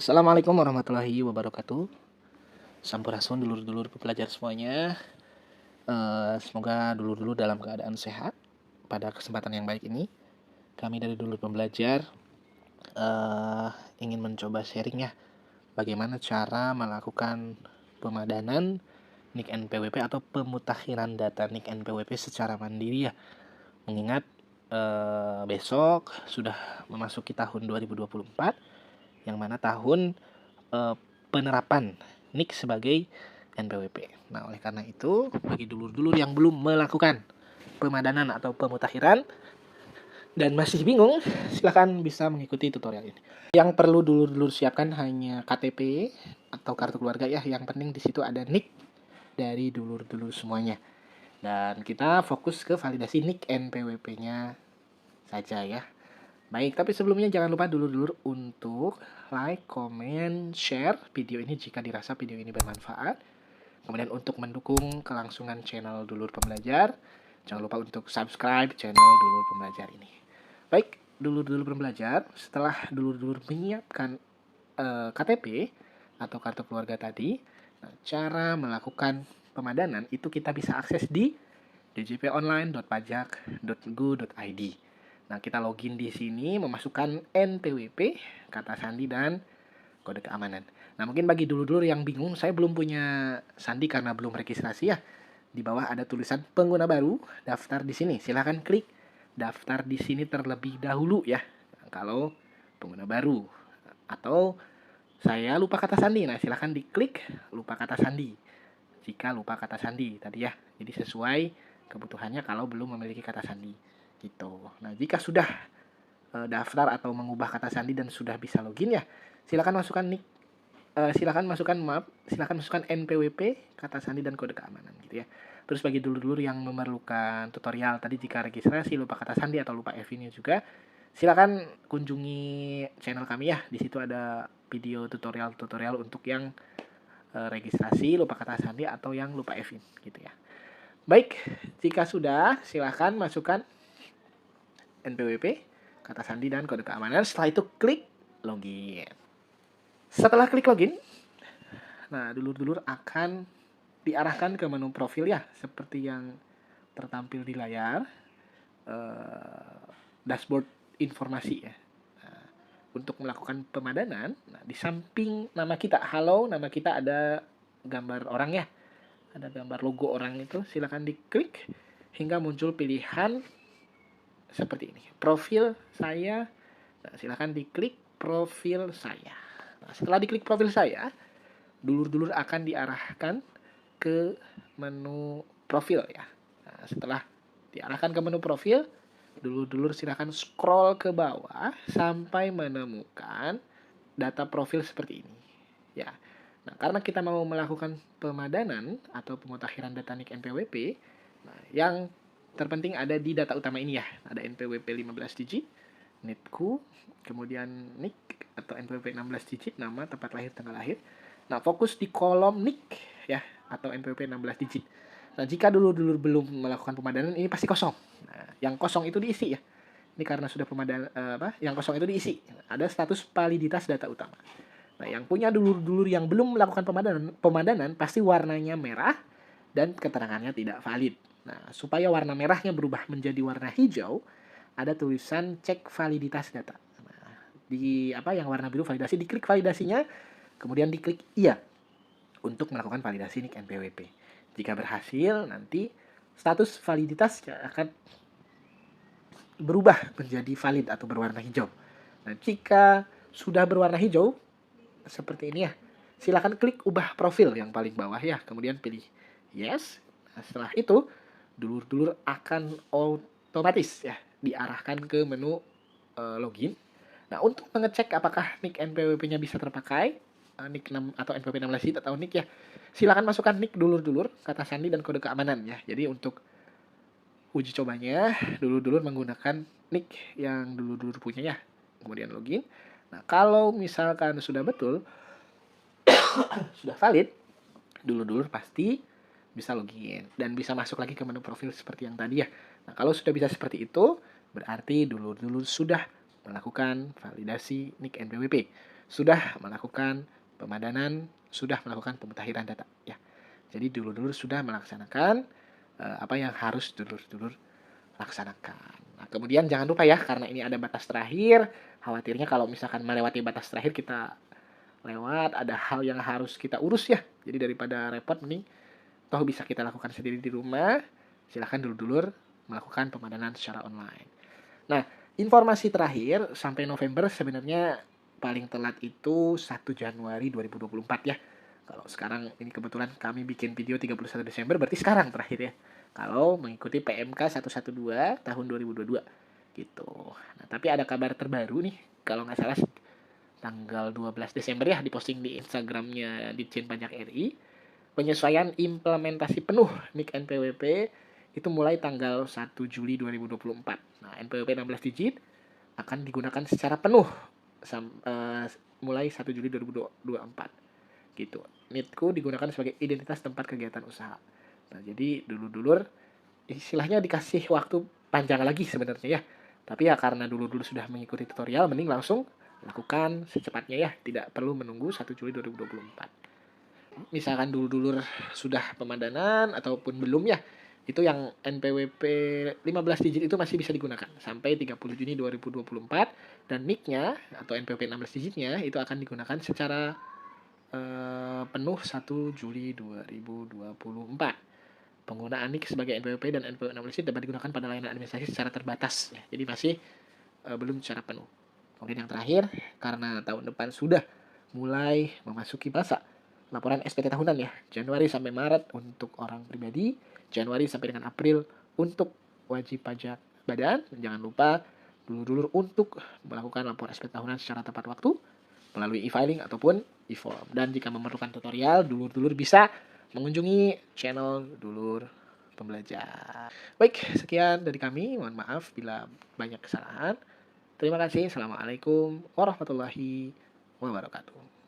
Assalamualaikum warahmatullahi wabarakatuh. Sampurasun dulur-dulur pembelajar semuanya. Semoga dulur-dulur dalam keadaan sehat. Pada kesempatan yang baik ini, kami dari dulur pembelajar ingin mencoba sharing ya, bagaimana cara melakukan pemadanan NIK NPWP atau pemutakhiran data NIK NPWP secara mandiri ya. Mengingat besok sudah memasuki tahun 2024, yang mana tahun penerapan NIK sebagai NPWP. Nah, oleh karena itu, bagi dulur-dulur yang belum melakukan pemadanan atau pemutakhiran dan masih bingung, silakan bisa mengikuti tutorial ini. Yang perlu dulur-dulur siapkan hanya KTP atau kartu keluarga ya. Yang penting di situ ada NIK dari dulur-dulur semuanya. Dan kita fokus ke validasi NIK NPWP-nya saja ya. Baik, tapi sebelumnya jangan lupa dulur-dulur untuk like, comment, share video ini jika dirasa video ini bermanfaat. Kemudian untuk mendukung kelangsungan channel Dulur Pembelajar, jangan lupa untuk subscribe channel Dulur Pembelajar ini. Baik, dulur-dulur pembelajar, setelah dulur-dulur menyiapkan KTP atau kartu keluarga tadi, cara melakukan pemadanan itu kita bisa akses di djponline.pajak.go.id. Nah, kita login di sini, memasukkan NPWP, kata sandi, dan kode keamanan. Nah, mungkin bagi dulur-dulur yang bingung, saya belum punya sandi karena belum registrasi ya. Di bawah ada tulisan pengguna baru, daftar di sini. Silahkan klik daftar di sini terlebih dahulu ya. Nah, kalau pengguna baru. Atau saya lupa kata sandi, nah silahkan diklik lupa kata sandi. Jika lupa kata sandi tadi ya. Jadi sesuai kebutuhannya kalau belum memiliki kata sandi. Gitu. Nah, jika sudah daftar atau mengubah kata sandi dan sudah bisa login ya, silakan masukkan NIK, silakan masukkan NPWP, kata sandi, dan kode keamanan gitu ya. Terus bagi dulur-dulur yang memerlukan tutorial tadi jika registrasi lupa kata sandi atau lupa FIN juga, silakan kunjungi channel kami ya. Di situ ada video tutorial untuk yang registrasi lupa kata sandi atau yang lupa FIN gitu ya. Baik, jika sudah silakan masukkan NPWP, kata sandi, dan kode keamanan. Setelah itu klik login. Setelah klik login, nah dulur-dulur akan diarahkan ke menu profil ya, seperti yang tertampil di layar, dashboard informasi ya. Nah, untuk melakukan pemadanan, nah, di samping nama kita, halo, nama kita ada gambar orang ya, ada gambar logo orang itu, silakan diklik hingga muncul pilihan seperti ini, profil saya. Nah, silakan diklik profil saya. Nah, setelah diklik profil saya, dulur-dulur akan diarahkan ke menu profil ya. Nah, setelah diarahkan ke menu profil, dulur-dulur silakan scroll ke bawah sampai menemukan data profil seperti ini ya. Nah, karena kita mau melakukan pemadanan atau pemutakhiran data NIK NPWP, nah, yang terpenting ada di data utama ini ya. Ada NPWP 15 digit, NITku, kemudian NIK atau NPWP 16 digit, nama, tempat lahir, tanggal lahir. Nah, fokus di kolom NIK ya, atau NPWP 16 digit. Nah, jika dulur-dulur belum melakukan pemadanan, ini pasti kosong. Nah, yang kosong itu diisi ya. Ini karena sudah pemadanan, yang kosong itu diisi. Ada status validitas data utama. Nah, yang punya dulur-dulur yang belum melakukan pemadanan pasti warnanya merah dan keterangannya tidak valid. Nah, supaya warna merahnya berubah menjadi warna hijau, ada tulisan cek validitas data. Nah, di yang warna biru validasi, diklik validasinya, kemudian diklik iya untuk melakukan validasi NIK NPWP. Jika berhasil, nanti status validitasnya akan berubah menjadi valid atau berwarna hijau. Nah, jika sudah berwarna hijau seperti ini ya, silakan klik ubah profil yang paling bawah ya, kemudian pilih yes. Nah, setelah itu dulur-dulur akan otomatis ya diarahkan ke menu login. Nah, untuk mengecek apakah NIK NPWP-nya bisa terpakai, NIK 6 atau NPWP 16 digit atau NIK ya, silakan masukkan NIK dulur-dulur, kata sandi, dan kode keamanan ya. Jadi untuk uji cobanya, dulur-dulur menggunakan NIK yang dulur-dulur punya ya. Kemudian login. Nah, kalau misalkan sudah betul, sudah valid, dulur-dulur pasti bisa login dan bisa masuk lagi ke menu profil seperti yang tadi ya. Nah, kalau sudah bisa seperti itu, berarti dulur-dulur sudah melakukan validasi NIK NPWP. sudah melakukan pemadanan, sudah melakukan pemutahiran data ya. Jadi dulur-dulur sudah melaksanakan apa yang harus dulur-dulur laksanakan. Nah, kemudian jangan lupa ya, karena ini ada batas terakhir, khawatirnya kalau misalkan melewati batas terakhir kita lewat, ada hal yang harus kita urus ya. Jadi daripada repot, mending toh bisa kita lakukan sendiri di rumah. Silahkan dulur-dulur melakukan pemadanan secara online. Nah, informasi terakhir sampai November sebenarnya paling telat itu 1 Januari 2024 ya. Kalau sekarang ini kebetulan kami bikin video 31 Desember, berarti sekarang terakhir ya. Kalau mengikuti PMK 112 tahun 2022 gitu. Nah, tapi ada kabar terbaru nih, kalau nggak salah tanggal 12 Desember ya, diposting di Instagramnya Ditjen Pajak RI. Penyesuaian implementasi penuh NIK NPWP itu mulai tanggal 1 Juli 2024. Nah, NPWP 16 digit akan digunakan secara penuh mulai 1 Juli 2024. Gitu. NITku digunakan sebagai identitas tempat kegiatan usaha. Nah, jadi dulur-dulur istilahnya dikasih waktu panjang lagi sebenarnya ya. Tapi ya karena dulur-dulur sudah mengikuti tutorial, mending langsung lakukan secepatnya ya, tidak perlu menunggu 1 Juli 2024. Misalkan dulur-dulur sudah pemadanan ataupun belum ya, itu yang NPWP 15 digit itu masih bisa digunakan sampai 30 Juni 2024, dan NIK-nya atau NPWP 16 digitnya itu akan digunakan secara penuh 1 Juli 2024. Penggunaan NIK sebagai NPWP dan NPWP 16 digit dapat digunakan pada layanan administrasi secara terbatas ya. Jadi masih belum secara penuh. Kemudian yang terakhir, karena tahun depan sudah mulai memasuki masa laporan SPT tahunan ya, Januari sampai Maret untuk orang pribadi, Januari sampai dengan April untuk wajib pajak badan. Jangan lupa dulur-dulur untuk melakukan laporan SPT tahunan secara tepat waktu melalui e-filing ataupun e-form. Dan jika memerlukan tutorial, dulur-dulur bisa mengunjungi channel Dulur Pembelajar. Baik, sekian dari kami. Mohon maaf bila banyak kesalahan. Terima kasih. Assalamualaikum warahmatullahi wabarakatuh.